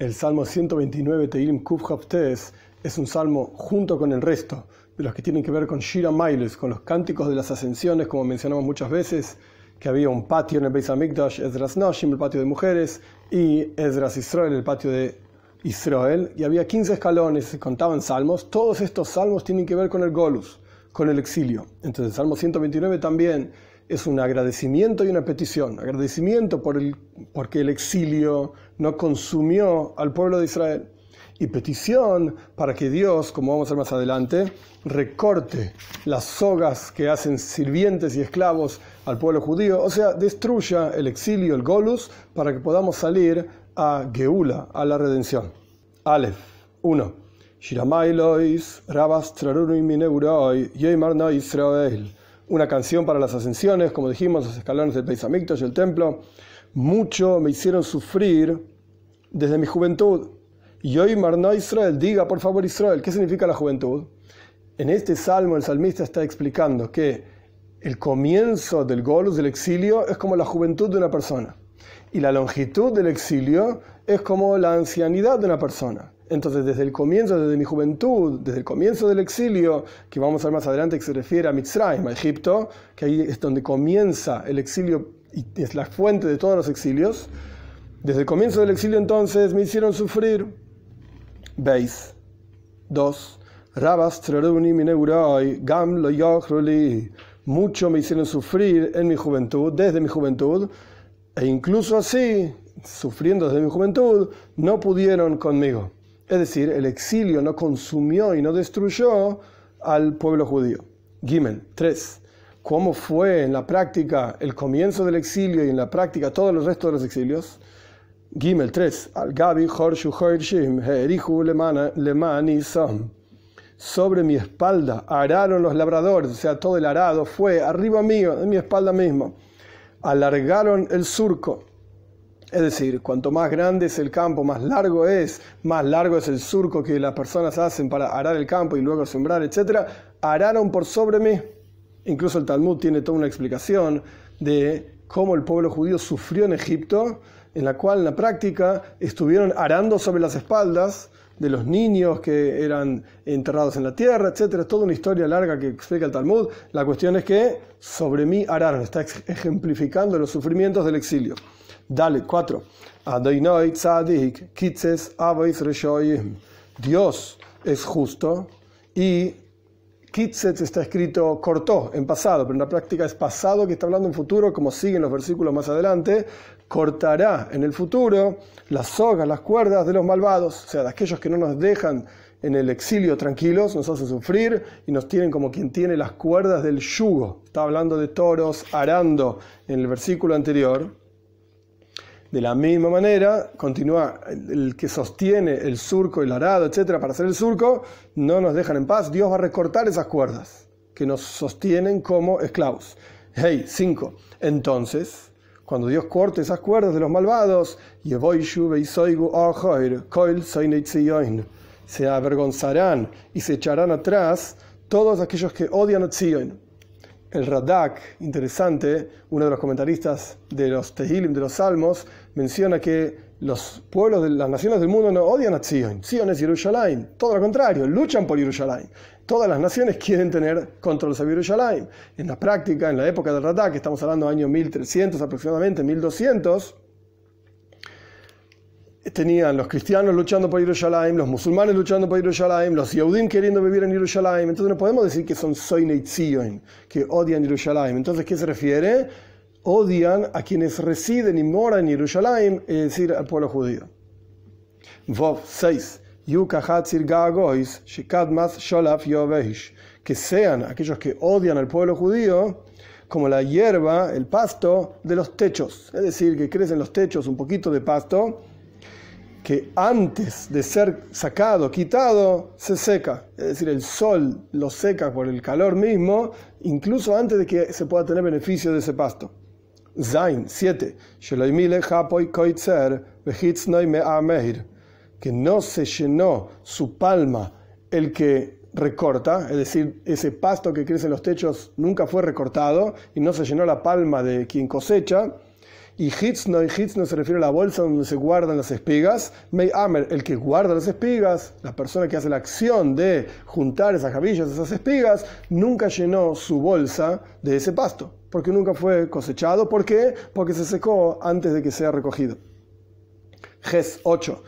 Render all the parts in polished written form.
El Salmo 129, Teilim Kuf Haftes, es un salmo junto con el resto de los que tienen que ver con Shira Mailes, con los cánticos de las ascensiones, como mencionamos muchas veces, que había un patio en el Beis Hamikdash, Ezras Nashim, el patio de mujeres, y Ezras Israel, el patio de Israel, y había 15 escalones, se contaban salmos. Todos estos salmos tienen que ver con el Golus, con el exilio. Entonces el Salmo 129 también es un agradecimiento y una petición. Agradecimiento porque el exilio no consumió al pueblo de Israel. Y petición para que Dios, como vamos a ver más adelante, recorte las sogas que hacen sirvientes y esclavos al pueblo judío, o sea, destruya el exilio, el Golus, para que podamos salir a Geula, a la redención. Aleph 1. Shiramai Lois, Rabas Traruni Mineuroi, Yeimar no Israel. Una canción para las ascensiones, como dijimos, los escalones del Beis Hamikdash, el templo. Mucho me hicieron sufrir desde mi juventud. Y hoy Marno Israel, diga por favor Israel, ¿qué significa la juventud? En este salmo el salmista está explicando que el comienzo del Golus, del exilio, es como la juventud de una persona. Y la longitud del exilio es como la ancianidad de una persona. Entonces, desde el comienzo, desde mi juventud, desde el comienzo del exilio, que vamos a ver más adelante que se refiere a Mitzrayim, a Egipto, que ahí es donde comienza el exilio y es la fuente de todos los exilios. Desde el comienzo del exilio, entonces, me hicieron sufrir. Veis. 2. Rabas traruni mineurai, gam lo yochruli. Mucho me hicieron sufrir en mi juventud, desde mi juventud, e incluso así, sufriendo desde mi juventud, no pudieron conmigo. Es decir, el exilio no consumió y no destruyó al pueblo judío. Gimel 3. ¿Cómo fue en la práctica el comienzo del exilio y en la práctica todos los restos de los exilios? Gimel 3. Al Gabi Horshu Horshim Herihu Lemani Som. Sobre mi espalda araron los labradores, o sea, todo el arado fue arriba mío, en mi espalda mismo. Alargaron el surco. Es decir, cuanto más grande es el campo, más largo es el surco que las personas hacen para arar el campo y luego sembrar, etc. Araron por sobre mí. Incluso el Talmud tiene toda una explicación de cómo el pueblo judío sufrió en Egipto, en la cual en la práctica estuvieron arando sobre las espaldas de los niños que eran enterrados en la tierra, etc. Es toda una historia larga que explica el Talmud. La cuestión es que sobre mí araron, está ejemplificando los sufrimientos del exilio. Dale, 4. Dios es justo y Kitzes está escrito cortó en pasado, pero en la práctica es pasado que está hablando en futuro, como siguen los versículos más adelante. Cortará en el futuro las sogas, las cuerdas de los malvados, o sea, de aquellos que no nos dejan en el exilio tranquilos, nos hacen sufrir y nos tienen como quien tiene las cuerdas del yugo. Está hablando de toros arando en el versículo anterior. De la misma manera, continúa, el que sostiene el surco, el arado, etc., para hacer el surco, no nos dejan en paz. Dios va a recortar esas cuerdas que nos sostienen como esclavos. 5. Entonces, cuando Dios corte esas cuerdas de los malvados, se avergonzarán y se echarán atrás todos aquellos que odian a Tzion. El Radak, interesante, uno de los comentaristas de los Tehilim, de los Salmos, menciona que los pueblos de las naciones del mundo no odian a Tzion. Tzion es Jerusalén. Todo lo contrario, luchan por Jerusalén. Todas las naciones quieren tener control sobre Jerusalén. En la práctica, en la época del Radak, estamos hablando del año 1300 aproximadamente, 1200, tenían los cristianos luchando por Jerusalén, los musulmanes luchando por Jerusalén, los Yehudim queriendo vivir en Jerusalén. Entonces no podemos decir que son Soinei Tzion, que odian Jerusalén. Entonces, ¿qué se refiere? Odian a quienes residen y moran en Jerusalén, es decir, al pueblo judío. Vov 6. Que sean aquellos que odian al pueblo judío como la hierba, el pasto de los techos. Es decir, que crecen los techos un poquito de pasto, que antes de ser sacado, quitado, se seca. Es decir, el sol lo seca por el calor mismo, incluso antes de que se pueda tener beneficio de ese pasto. Zain 7. Que no se llenó su palma el que recorta, es decir, ese pasto que crece en los techos nunca fue recortado y no se llenó la palma de quien cosecha. Y hitzno se refiere a la bolsa donde se guardan las espigas. Mei amer, el que guarda las espigas, la persona que hace la acción de juntar esas jabillas, esas espigas, nunca llenó su bolsa de ese pasto, porque nunca fue cosechado. ¿Por qué? Porque se secó antes de que sea recogido. Ges 8.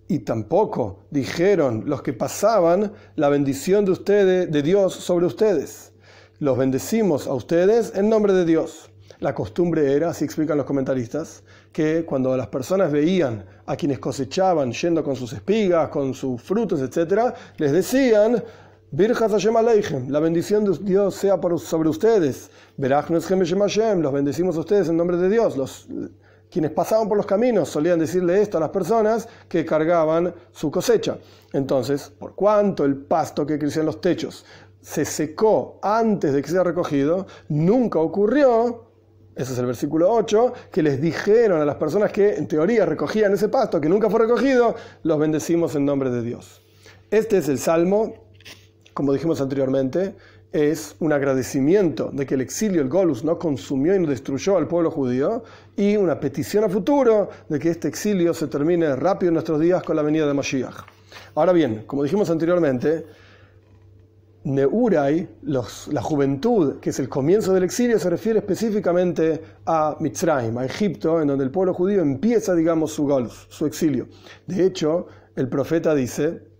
Y tampoco dijeron los que pasaban la bendición de ustedes, de Dios sobre ustedes. Los bendecimos a ustedes en nombre de Dios. La costumbre era, así explican los comentaristas, que cuando las personas veían a quienes cosechaban yendo con sus espigas, con sus frutos, etc., les decían: Birjas Hashem Aleichem, la bendición de Dios sea sobre ustedes. Berachnu Eshem Beshem Hashem, los bendecimos a ustedes en nombre de Dios. Quienes pasaban por los caminos solían decirle esto a las personas que cargaban su cosecha. Entonces, por cuanto el pasto que creció en los techos se secó antes de que sea recogido, nunca ocurrió, ese es el versículo 8, que les dijeron a las personas que en teoría recogían ese pasto, que nunca fue recogido, los bendecimos en nombre de Dios. Este es el Salmo, como dijimos anteriormente, es un agradecimiento de que el exilio, el Golus, no consumió y no destruyó al pueblo judío, y una petición a futuro de que este exilio se termine rápido en nuestros días con la venida de Mashiach. Ahora bien, como dijimos anteriormente, Neurai, la juventud, que es el comienzo del exilio, se refiere específicamente a Mitzrayim, a Egipto, en donde el pueblo judío empieza, digamos, su Golus, su exilio. De hecho, el profeta dice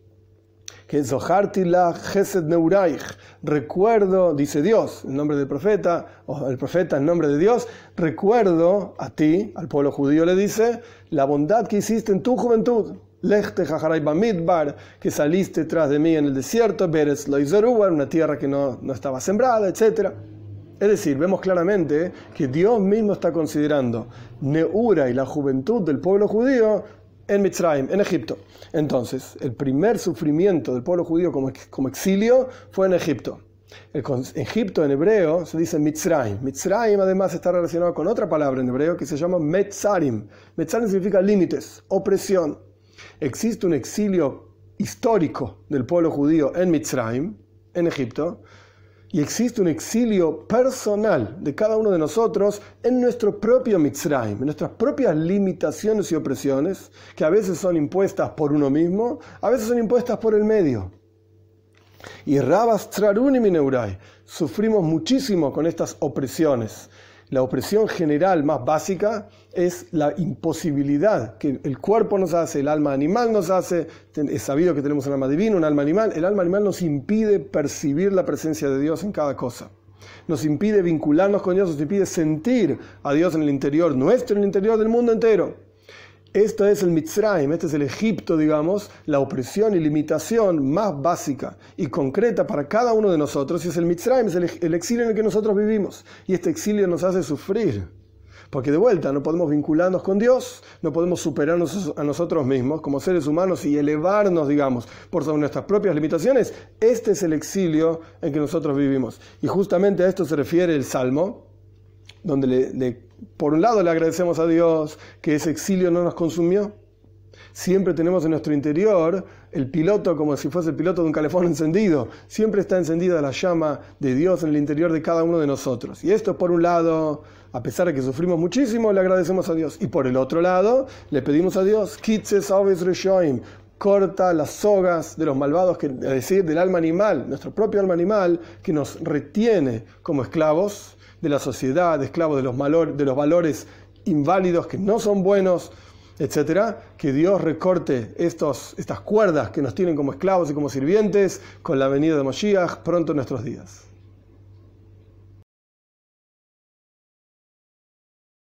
que Zoharti la Chesed Neuraich, recuerdo, dice Dios, en nombre del profeta, o el profeta en nombre de Dios, recuerdo a ti, al pueblo judío le dice, la bondad que hiciste en tu juventud, Lechte Jajaray Bamidbar, que saliste tras de mí en el desierto, Beretz Loizerubar, una tierra que no estaba sembrada, etc. Es decir, vemos claramente que Dios mismo está considerando Neura y la juventud del pueblo judío en Mitzrayim, en Egipto. Entonces, el primer sufrimiento del pueblo judío como exilio fue en Egipto. Egipto en hebreo se dice Mitzrayim. Mitzrayim además está relacionado con otra palabra en hebreo que se llama Metzarim. Metzarim significa límites, opresión. Existe un exilio histórico del pueblo judío en Mitzrayim, en Egipto, y existe un exilio personal de cada uno de nosotros en nuestro propio Mitzrayim, en nuestras propias limitaciones y opresiones, que a veces son impuestas por uno mismo, a veces son impuestas por el medio. Y Rabas Traruni Mineurai, sufrimos muchísimo con estas opresiones. La opresión general más básica es la imposibilidad que el cuerpo nos hace, el alma animal nos hace. Es sabido que tenemos un alma divina, un alma animal. El alma animal nos impide percibir la presencia de Dios en cada cosa. Nos impide vincularnos con Dios, nos impide sentir a Dios en el interior nuestro, en el interior del mundo entero. Esto es el Mitzrayim, este es el Egipto, digamos, la opresión y limitación más básica y concreta para cada uno de nosotros. Y es el Mitzrayim, es el exilio en el que nosotros vivimos. Y este exilio nos hace sufrir. Porque de vuelta no podemos vincularnos con Dios, no podemos superarnos a nosotros mismos como seres humanos y elevarnos, digamos, por sobre nuestras propias limitaciones. Este es el exilio en que nosotros vivimos. Y justamente a esto se refiere el Salmo, donde por un lado le agradecemos a Dios que ese exilio no nos consumió. Siempre tenemos en nuestro interior el piloto como si fuese el piloto de un calefón encendido. Siempre está encendida la llama de Dios en el interior de cada uno de nosotros. Y esto por un lado, a pesar de que sufrimos muchísimo, le agradecemos a Dios. Y por el otro lado, le pedimos a Dios, Kitzes Aves Reshoim, corta las sogas de los malvados, es decir, del alma animal, nuestro propio alma animal, que nos retiene como esclavos de la sociedad, esclavos de los valores inválidos que no son buenos, etcétera. Que Dios recorte estas cuerdas que nos tienen como esclavos y como sirvientes con la venida de Mashiach pronto en nuestros días.